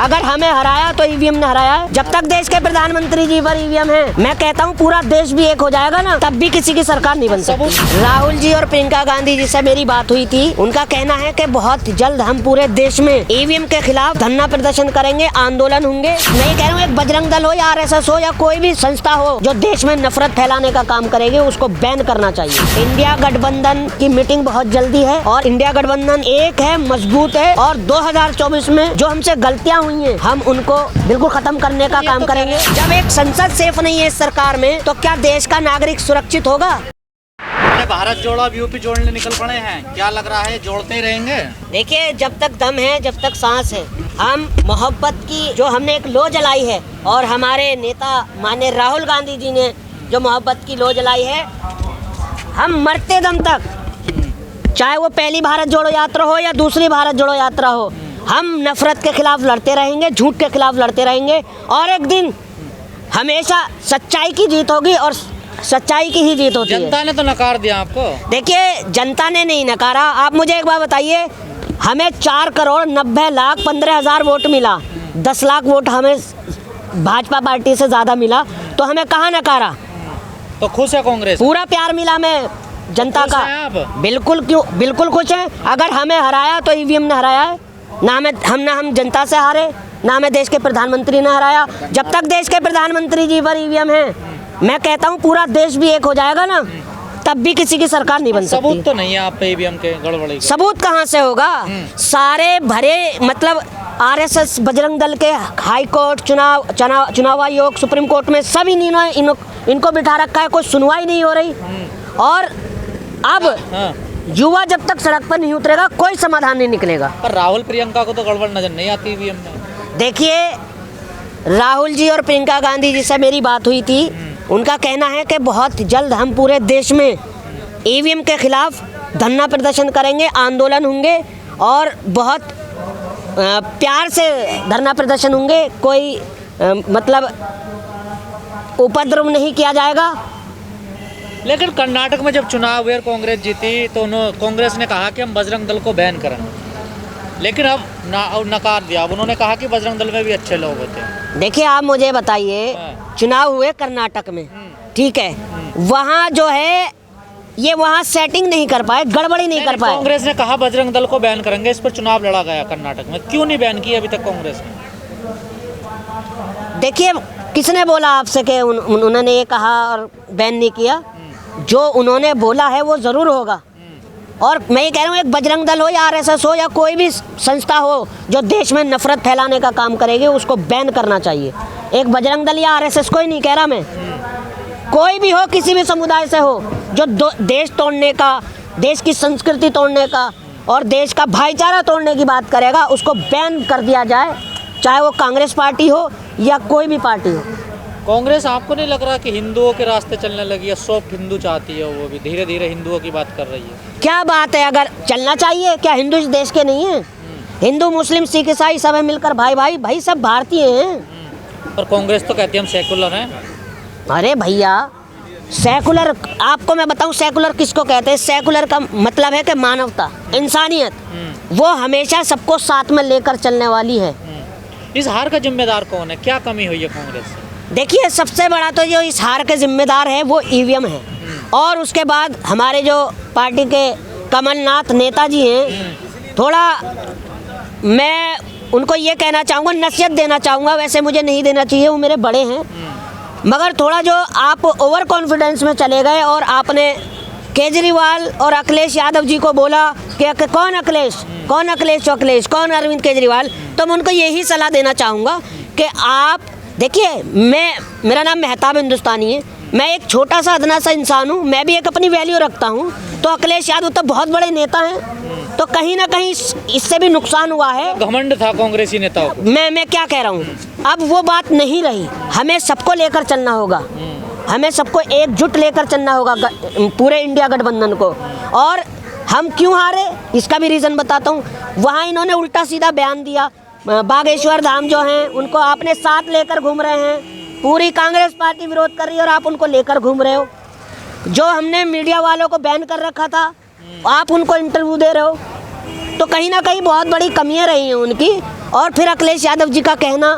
अगर हमें हराया तो ईवीएम ने हराया है। जब तक देश के प्रधानमंत्री जी पर ईवीएम है, मैं कहता हूँ पूरा देश भी एक हो जाएगा ना, तब भी किसी की सरकार नहीं बन सकती। राहुल जी और प्रियंका गांधी जी से मेरी बात हुई थी, उनका कहना है कि बहुत जल्द हम पूरे देश में ईवीएम के खिलाफ धरना प्रदर्शन करेंगे, आंदोलन होंगे। मैं कह रहा हूँ एक बजरंग दल हो या आरएसएस हो या कोई भी संस्था हो जो देश में नफरत फैलाने का काम करेगी, उसको बैन करना चाहिए। इंडिया गठबंधन की मीटिंग बहुत जल्दी है और इंडिया गठबंधन एक है, मजबूत है और 2024 में जो हमसे गलतियां हुई हैं हम उनको बिल्कुल खत्म करने का काम करेंगे। जब एक संसद सेफ नहीं है इस सरकार में, तो क्या देश का नागरिक सुरक्षित होगा? भारत जोड़ो अब यूपी जोड़ने निकल पड़े हैं, क्या लग रहा है जोड़ते ही रहेंगे? देखिए, जब तक दम है, जब तक सांस है, हम मोहब्बत की जो हमने एक लो जलाई है और हमारे नेता माननीय राहुल गांधी जी ने जो मोहब्बत की लो जलाई है, हम मरते दम तक, चाहे वो पहली भारत जोड़ो यात्रा हो या दूसरी भारत जोड़ो यात्रा हो, हम नफरत के खिलाफ लड़ते रहेंगे, झूठ के खिलाफ लड़ते रहेंगे और एक दिन हमेशा सच्चाई की जीत होगी और सच्चाई की ही जीत होती है। जनता ने तो नकार दिया आपको। देखिए, जनता ने नहीं नकारा। आप मुझे एक बात बताइए, हमें 4,90,15,000 वोट मिला, 10 लाख वोट हमें भाजपा पार्टी से ज्यादा मिला, तो हमें कहाँ नकारा? तो खुश है कांग्रेस? पूरा प्यार मिला हमें जनता का। बिल्कुल, क्यों बिल्कुल खुश है। अगर हमें हराया तो ईवीएम ने हराया है, ना हम जनता से हारे, ना हमें देश के प्रधानमंत्री ने हराया। जब तक देश के प्रधानमंत्री जी पर ईवीएम है, मैं कहता हूँ पूरा देश भी एक हो जाएगा ना, तब भी किसी की सरकार नहीं बन सकती। सबूत तो नहीं है आप पे ईवीएम के गड़बड़ी? सबूत कहाँ से होगा? सारे भरे, मतलब आरएसएस, बजरंग दल के हाई कोर्ट, चुनाव आयोग, सुप्रीम कोर्ट में सब इनको बिठा रखा है, कोई सुनवाई नहीं हो रही। और अब युवा जब तक सड़क पर नहीं उतरेगा कोई समाधान नहीं निकलेगा। पर राहुल प्रियंका को तो गड़बड़ नजर नहीं आती ईवीएम में। देखिए, राहुल जी और प्रियंका गांधी जी से मेरी बात हुई थी, उनका कहना है कि बहुत जल्द हम पूरे देश में ईवीएम के खिलाफ धरना प्रदर्शन करेंगे, आंदोलन होंगे और बहुत प्यार से धरना प्रदर्शन होंगे। कोई मतलब उपद्रव नहीं किया जाएगा। लेकिन कर्नाटक में जब चुनाव हुए कांग्रेस जीती तो कांग्रेस ने कहा कि हम बजरंग दल को बैन करें, लेकिन अब नकार दिया। अब उन्होंने कहा कि बजरंग दल में भी अच्छे लोग होते हैं। देखिए, आप मुझे बताइए, चुनाव हुए कर्नाटक में, ठीक है, वहाँ जो है ये वहाँ सेटिंग नहीं कर पाए, गड़बड़ी नहीं कर पाए। कांग्रेस ने कहा बजरंग दल को बैन करेंगे, इस पर चुनाव लड़ा गया कर्नाटक में, क्यों नहीं बैन किया अभी तक कांग्रेस ने? देखिए, किसने बोला आपसे कि उन्होंने ये कहा और बैन नहीं किया? जो उन्होंने बोला है वो जरूर होगा। और मैं ये कह रहा हूँ एक बजरंग दल हो या आरएसएस हो या कोई भी संस्था हो जो देश में नफरत फैलाने का काम करेगी, उसको बैन करना चाहिए। एक बजरंग दल या आरएसएस को ही नहीं कह रहा मैं, कोई भी हो, किसी भी समुदाय से हो, जो देश तोड़ने का, देश की संस्कृति तोड़ने का और देश का भाईचारा तोड़ने की बात करेगा, उसको बैन कर दिया जाए, चाहे वो कांग्रेस पार्टी हो या कोई भी पार्टी हो। कांग्रेस आपको नहीं लग रहा कि हिंदुओं के रास्ते चलने लगी है? सॉफ्ट हिंदू चाहती है, वो भी धीरे धीरे हिंदुओं की बात कर रही है। क्या बात है, अगर चलना चाहिए, क्या हिंदू इस देश के नहीं है? हिंदू, मुस्लिम, सिख, ईसाई सब है मिलकर भाई सब भारतीय हैं। पर कांग्रेस तो कहती है हम सेकुलर हैं। अरे भैया, सेकुलर, आपको मैं बताऊं सेकुलर किसको कहते हैं? सेकुलर का मतलब है कि मानवता, इंसानियत, वो हमेशा सबको साथ में लेकर चलने वाली है। इस हार का जिम्मेदार कौन है? क्या कमी हुई है कांग्रेस से? देखिए, सबसे बड़ा तो जो इस हार के जिम्मेदार है वो ईवीएम है, और उसके बाद हमारे जो पार्टी के कमलनाथ नेताजी हैं, थोड़ा मैं उनको ये कहना चाहूँगा, नसीहत देना चाहूँगा, वैसे मुझे नहीं देना चाहिए, वो मेरे बड़े हैं, मगर थोड़ा जो आप ओवर कॉन्फिडेंस में चले गए और आपने केजरीवाल और अखिलेश यादव जी को बोला कि कौन अखिलेश, कौन अरविंद केजरीवाल, तो मैं उनको यही सलाह देना चाहूँगा कि आप देखिए, मेरा नाम मेहताब हिंदुस्तानी है, मैं एक छोटा सा अदना सा इंसान हूँ, मैं भी एक अपनी वैल्यू रखता हूँ। तो अखिलेश यादव तो बहुत बड़े नेता हैं, तो कहीं ना कहीं इससे भी नुकसान हुआ है। घमंड था कांग्रेसी नेताओं को। मैं क्या कह रहा हूँ, अब वो बात नहीं रही। हमें सबको लेकर चलना होगा, हमें सबको एकजुट लेकर चलना होगा, पूरे इंडिया गठबंधन को। और हम क्यों हारे इसका भी रीज़न बताता हूँ। वहाँ इन्होंने उल्टा सीधा बयान दिया, बागेश्वर धाम जो हैं उनको आपने साथ लेकर घूम रहे हैं, पूरी कांग्रेस पार्टी विरोध कर रही है और आप उनको लेकर घूम रहे हो। जो हमने मीडिया वालों को बैन कर रखा था, आप उनको इंटरव्यू दे रहे हो, तो कहीं ना कहीं बहुत बड़ी कमियां रही हैं उनकी। और फिर अखिलेश यादव जी का कहना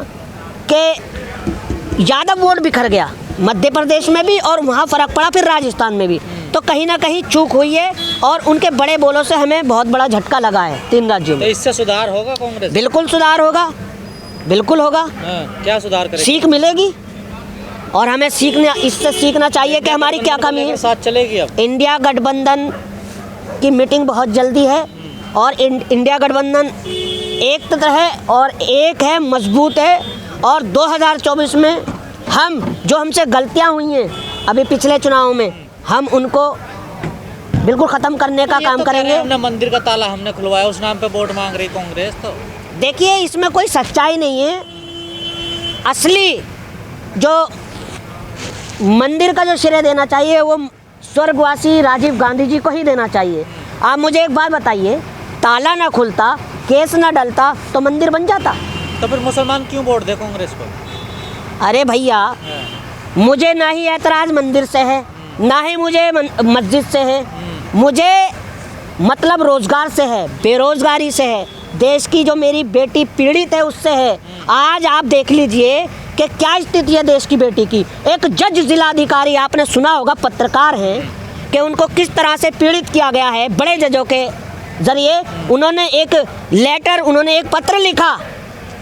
कि यादव वोट बिखर गया मध्य प्रदेश में भी और वहाँ फर्क पड़ा फिर राजस्थान में भी, तो कहीं ना कहीं चूक हुई है और उनके बड़े बोलों से हमें बहुत बड़ा झटका लगा है 3 राज्यों में। तो इससे सुधार होगा कांग्रेस? बिल्कुल सुधार होगा, बिल्कुल होगा। क्या सुधार करेगी? सीख मिलेगी और हमें इससे सीखना चाहिए कि हमारी क्या कमी है। साथ चलेगी अब इंडिया गठबंधन की मीटिंग बहुत जल्दी है और इंडिया गठबंधन एक तरह है और एक है, मजबूत है, और 2024 में हम जो हमसे गलतियां हुई हैं अभी पिछले चुनाव में, हम उनको बिल्कुल ख़त्म करने का काम करेंगे। हमने मंदिर का ताला हमने खुलवाया, उस नाम पे वोट मांग रही कांग्रेस। तो देखिए इसमें कोई सच्चाई नहीं है। असली जो मंदिर का जो श्रेय देना चाहिए वो स्वर्गवासी राजीव गांधी जी को ही देना चाहिए। आप मुझे एक बात बताइए, ताला ना खुलता, केस ना डलता तो मंदिर बन जाता? तो फिर मुसलमान क्यों वोट दे कांग्रेस को? अरे भैया, मुझे ना ही ऐतराज़ मंदिर से है, ना ही मुझे मस्जिद से है, मुझे मतलब रोज़गार से है, बेरोज़गारी से है, देश की जो मेरी बेटी पीड़ित है उससे है। आज आप देख लीजिए कि क्या स्थिति है देश की बेटी की। एक जज जिलाधिकारी, आपने सुना होगा, पत्रकार हैं, कि उनको किस तरह से पीड़ित किया गया है बड़े जजों के ज़रिए। उन्होंने एक लेटर, उन्होंने एक पत्र लिखा।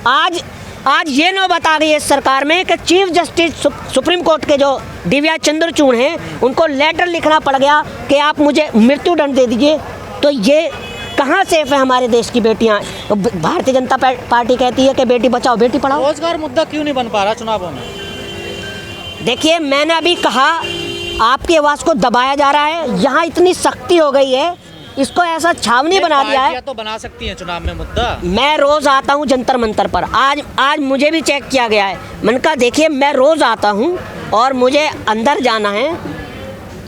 आज ये नौबत आ गई है इस सरकार में कि चीफ जस्टिस सुप्रीम कोर्ट के जो दिव्या चंद्रचूड़ हैं उनको लेटर लिखना पड़ गया कि आप मुझे मृत्यु दंड दे दीजिए। तो ये कहाँ सेफ है हमारे देश की बेटियाँ? भारतीय जनता पार्टी कहती है कि बेटी बचाओ बेटी पढ़ाओ। रोजगार मुद्दा क्यों नहीं बन पा रहा चुनावों में? देखिए मैंने अभी कहा, आपकी आवाज़ को दबाया जा रहा है। यहाँ इतनी सख्ती हो गई है, इसको ऐसा छावनी बना दिया है। तो बना सकती हैं चुनाव में मुद्दा। मैं रोज़ आता हूँ जंतर मंतर पर, आज मुझे भी चेक किया गया है। मैंने कहा देखिए मैं रोज़ आता हूँ और मुझे अंदर जाना है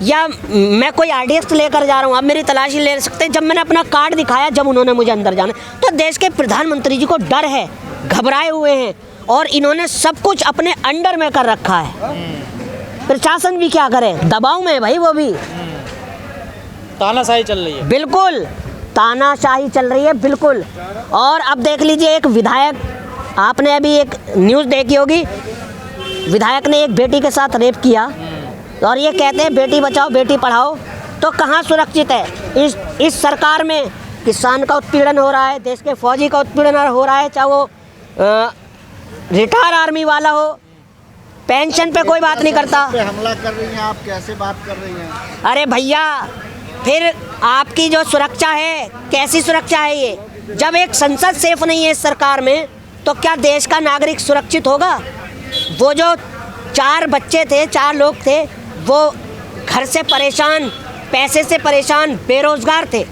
या मैं कोई आरडीएक्स लेकर जा रहा हूँ, आप मेरी तलाशी ले सकते हैं। जब मैंने अपना कार्ड दिखाया, जब उन्होंने मुझे अंदर जाना, तो देश के प्रधानमंत्री जी को डर है, घबराए हुए हैं और इन्होंने सब कुछ अपने अंडर में कर रखा है। प्रशासन भी क्या करे, दबाव में है भाई वो भी। तानाशाही चल रही है, बिल्कुल तानाशाही चल रही है, बिल्कुल। और अब देख लीजिए, एक विधायक, आपने अभी एक न्यूज़ देखी होगी, विधायक ने एक बेटी के साथ रेप किया और ये कहते हैं बेटी बचाओ बेटी पढ़ाओ। तो कहाँ सुरक्षित है इस सरकार में? किसान का उत्पीड़न हो रहा है, देश के फौजी का उत्पीड़न हो रहा है, चाहे वो रिटायर आर्मी वाला हो, पेंशन पे कोई बात नहीं करता। पे हमला कर रही हैं आप, कैसे बात कर रही हैं? अरे भैया, फिर आपकी जो सुरक्षा है, कैसी सुरक्षा है ये? जब एक संसद सेफ नहीं है इस सरकार में, तो क्या देश का नागरिक सुरक्षित होगा? वो जो 4 बच्चे थे, 4 लोग थे, वो घर से परेशान, पैसे से परेशान, बेरोजगार थे।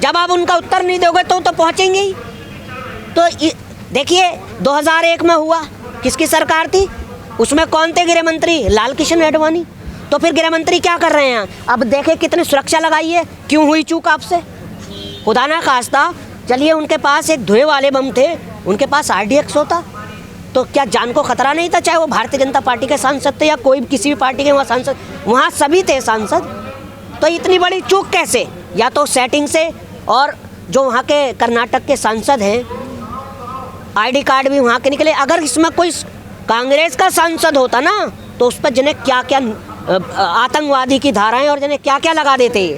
जब आप उनका उत्तर नहीं दोगे तो पहुंचेंगे ही। तो देखिए 2001 में हुआ, किसकी सरकार थी? उसमें कौन थे गृह मंत्री? लाल कृष्ण आडवाणी। तो फिर गृह मंत्री क्या कर रहे हैं? अब देखें कितनी सुरक्षा लगाई है। क्यों हुई चूक आपसे? खुदा ना खास्ता, चलिए उनके पास एक धुएं वाले बम थे, उनके पास आरडीएक्स होता तो क्या जान को खतरा नहीं था? चाहे वो भारतीय जनता पार्टी के सांसद थे या कोई किसी भी पार्टी के वहाँ सांसद, वहाँ सभी थे सांसद। तो इतनी बड़ी चूक कैसे? या तो सेटिंग से, और जो वहाँ के कर्नाटक के सांसद हैं, आईडी कार्ड भी वहाँ के निकले। अगर इसमें कोई कांग्रेस का सांसद होता ना, तो उस पर जिन्हें क्या क्या आतंकवादी की धाराएं और जिन्हें क्या क्या लगा देते।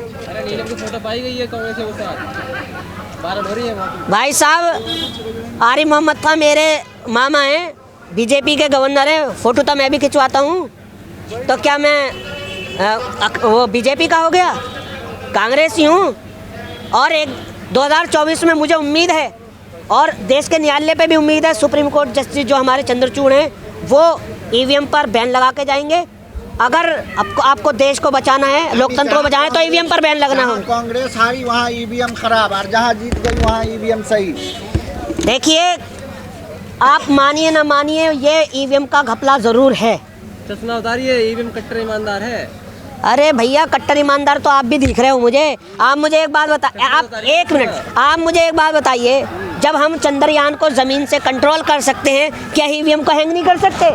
भाई साहब, आरिफ मोहम्मद खान मेरे मामा हैं, बीजेपी के गवर्नर हैं, फ़ोटो तो मैं भी खिंचवाता हूँ। तो क्या मैं वो बीजेपी का हो गया? कांग्रेसी हूँ। और एक 2024 में मुझे उम्मीद है, और देश के न्यायालय पे भी उम्मीद है, सुप्रीम कोर्ट जस्टिस जो हमारे चंद्रचूड़ हैं वो ईवीएम पर बैन लगा के जाएंगे। अगर आपको देश को बचाना है, लोकतंत्र को बचाना है, तो ईवीएम पर बैन लगना हो। कांग्रेस हारी वहाँ ईवीएम खराब, और जहाँ जीत गई वहाँ ईवीएम सही। देखिए, आप मानिए ना मानिए, ये ईवीएम का घपला ज़रूर है। चश्मा उतारिए, ईवीएम कट्टर ईमानदार है। अरे भैया, कट्टर ईमानदार तो आप भी दिख रहे हो मुझे। आप मुझे एक बात बताइए, आप एक मिनट, आप मुझे एक बात बताइए, जब हम चंद्रयान को ज़मीन से कंट्रोल कर सकते हैं, क्या ईवीएम को हैंग नहीं कर सकते?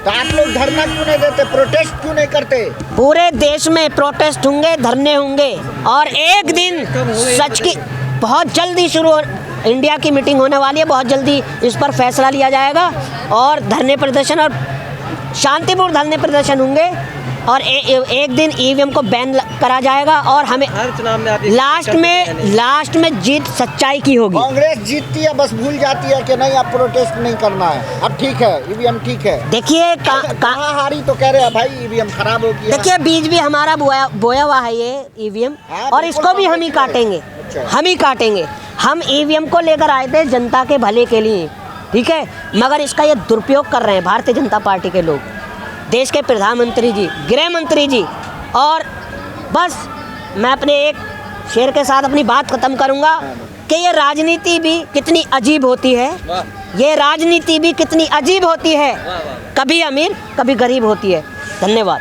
तो आप लोग धरना क्यों नहीं देते, प्रोटेस्ट क्यों नहीं करते? पूरे देश में प्रोटेस्ट होंगे, धरने होंगे, और एक दिन सच की बहुत जल्दी शुरू इंडिया की मीटिंग होने वाली है, बहुत जल्दी इस पर फैसला लिया जाएगा और धरने प्रदर्शन और शांतिपूर्ण धरने प्रदर्शन होंगे और एक दिन ईवीएम को बैन करा जाएगा और हमें हर चुनाव में आप लास्ट में जीत सच्चाई की होगी। कांग्रेस जीतती है बस भूल जाती है कि नहीं अब प्रोटेस्ट नहीं करना है, अब ठीक है ईवीएम ठीक है। देखिए कहाँ हारी तो कह रहे हैं भाई ईवीएम खराब हो गया। देखिए बीज भी हमारा बोया हुआ है ये ईवीएम और इसको भी हम ही काटेंगे, हम ही काटेंगे। हम ईवीएम को लेकर आए थे जनता के भले के लिए, ठीक है, मगर इसका ये दुरुपयोग कर रहे हैं भारतीय जनता पार्टी के लोग, देश के प्रधानमंत्री जी, गृह मंत्री जी। और बस मैं अपने एक शेर के साथ अपनी बात खत्म करूंगा कि ये राजनीति भी कितनी अजीब होती है, ये राजनीति भी कितनी अजीब होती है, कभी अमीर कभी गरीब होती है। धन्यवाद।